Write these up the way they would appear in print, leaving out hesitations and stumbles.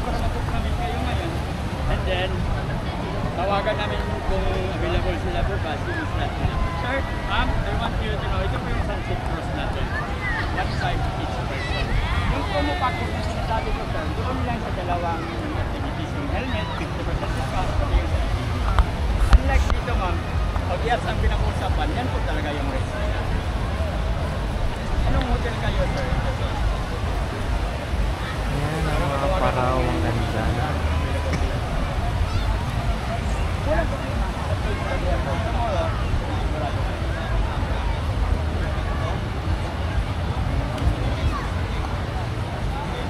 para mag-book namin kayo ngayon. And then, tawagan namin kung available sila bukas, yung slot nila. Sir, ma'am, I want you to know, ito po yung sunset cruise natin. One side each person. Yung promo package na sinasabi ko, sir, doon lang sa dalawang activities, yung helmet, 50% discount, pati yung unlike dito, ma'am, pag yes ang pinag-uusapan, yan po talaga yung race nila. Anong hotel kayo, sir? Ayan ang mga paraw, ang ganda.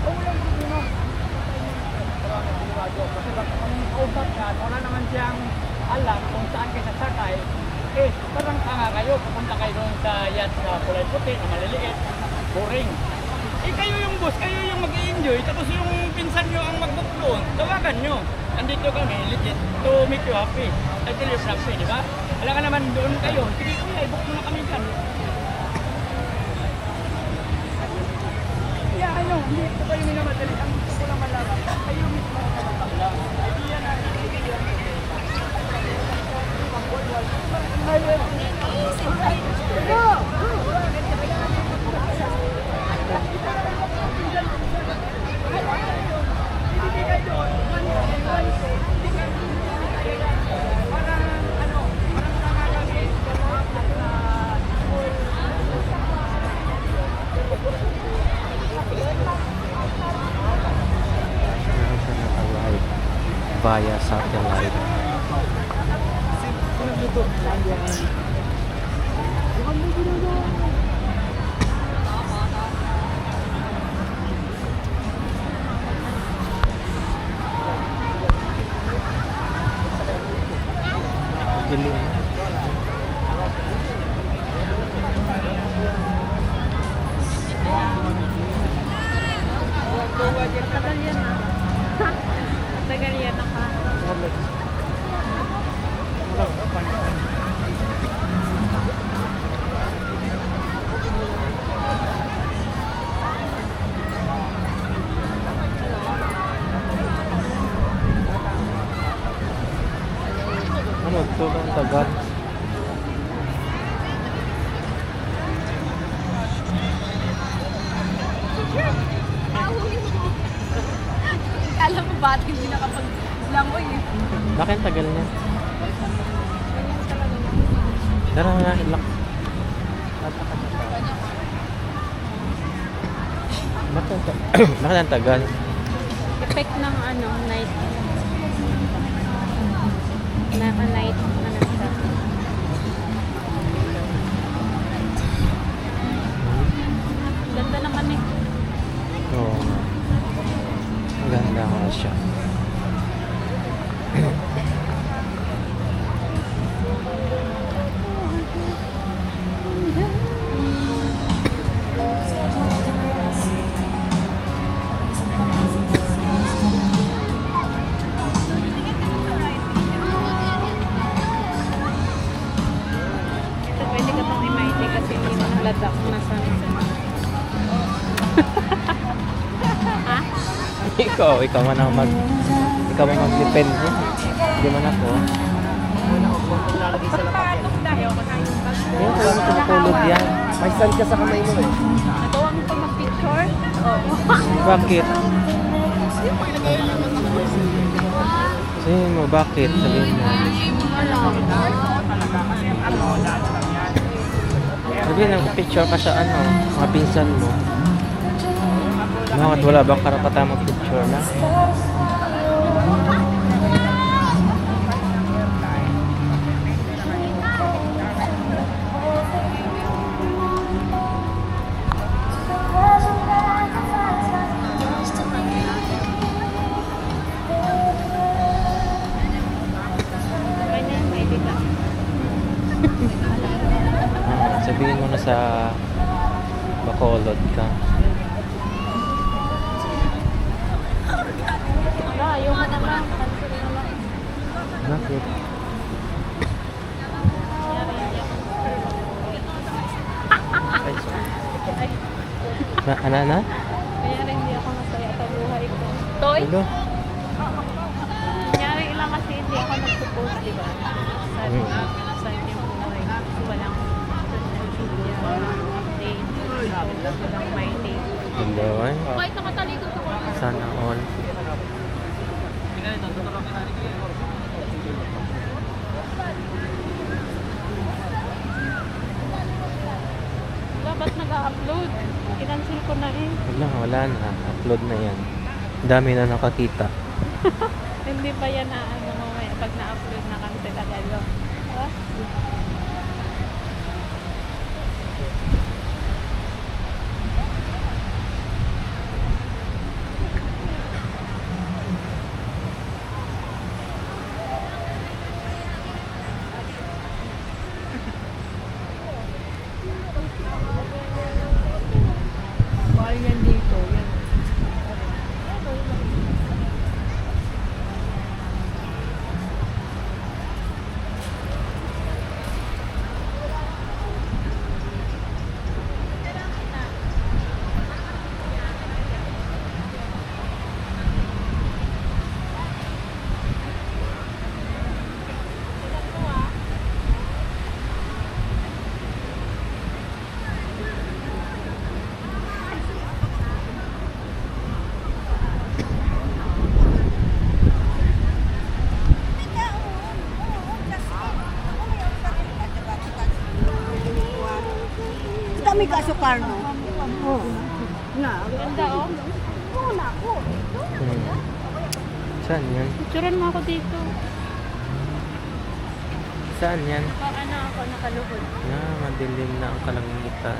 Walang problema. Kasi baka kung kausap yan, wala naman siyang alam kung saan kayo sasakay. Eh, parang tanga kayo, pupunta kayo doon sa yacht na kulay puti, na maliliit, boring. Eh, kayo yung boss, kayo yung mag-i-enjoy, tapos yung pinsan nyo ang mag-book doon, tawagan nyo. Andito kami, legit, to make you happy. I tell you frankly, di ba? Wala ka naman doon kayo, sige kuya, i-book mo na kami dyan. Yeah, ano, hindi ko kayo minamadali. Ang gusto ko lang malaman, kayo mismo ang nagpakla. Idea na, idea na. Via satellite. Dilim. Tagal yan na. Tagal yan na ka. Ano ito? Ang tagal. Alam mo ba, hindi nakapag-langoy eh. Bakit ang tagal niya? Tara nga, ilak. Bakit ang tagal? Effect ng ano, night. Naka-night na siya. Ganda naman eh. Oo. Maganda nga siya. Ito pwede ka pang imaiti kasi hindi mo naladak na sa ha? Ikaw man ang mag-depend. Hindi man ako. Pagpatok dahil Yung wala mo tumukulog yan. May stand ka sa kamay mo eh. nagawa mo pa mag-picture? Bakit? Sabihin mo, bakit? Sabihin mo. Sabihin mo, picture ka sa ano, mga pinsan mo. Bakit wala bang karapatan mag-picture na? Sabihin mo na sa Bacolod ka. Ayaw mo naman. Cancel na lang. Bakit? Ay, sorry. Ano? Kaya rin hindi ako masaya sa buhay ko. Toy? Hello? Kunyari lang kasi hindi ako nagpo-post, di ba? Sa Mm. yung buhay. Kasi walang social media, walang update, walang my day. Hello ay. Kahit nakatalikod ako. Sana all. Wala, ba't nag-upload? Kinancel ko na eh. Wala na. Upload na yan. Dami na nakakita. Hindi pa yan na ano mamaya pag na-upload na cancel agad. Ah? Mahal yan dito. Yan. Kami kasukar no. Ganda oh. Saan yan? Picturean mo ako dito. Saan yan? Ano ako nakaluhod. Madilim na ang kalangitan.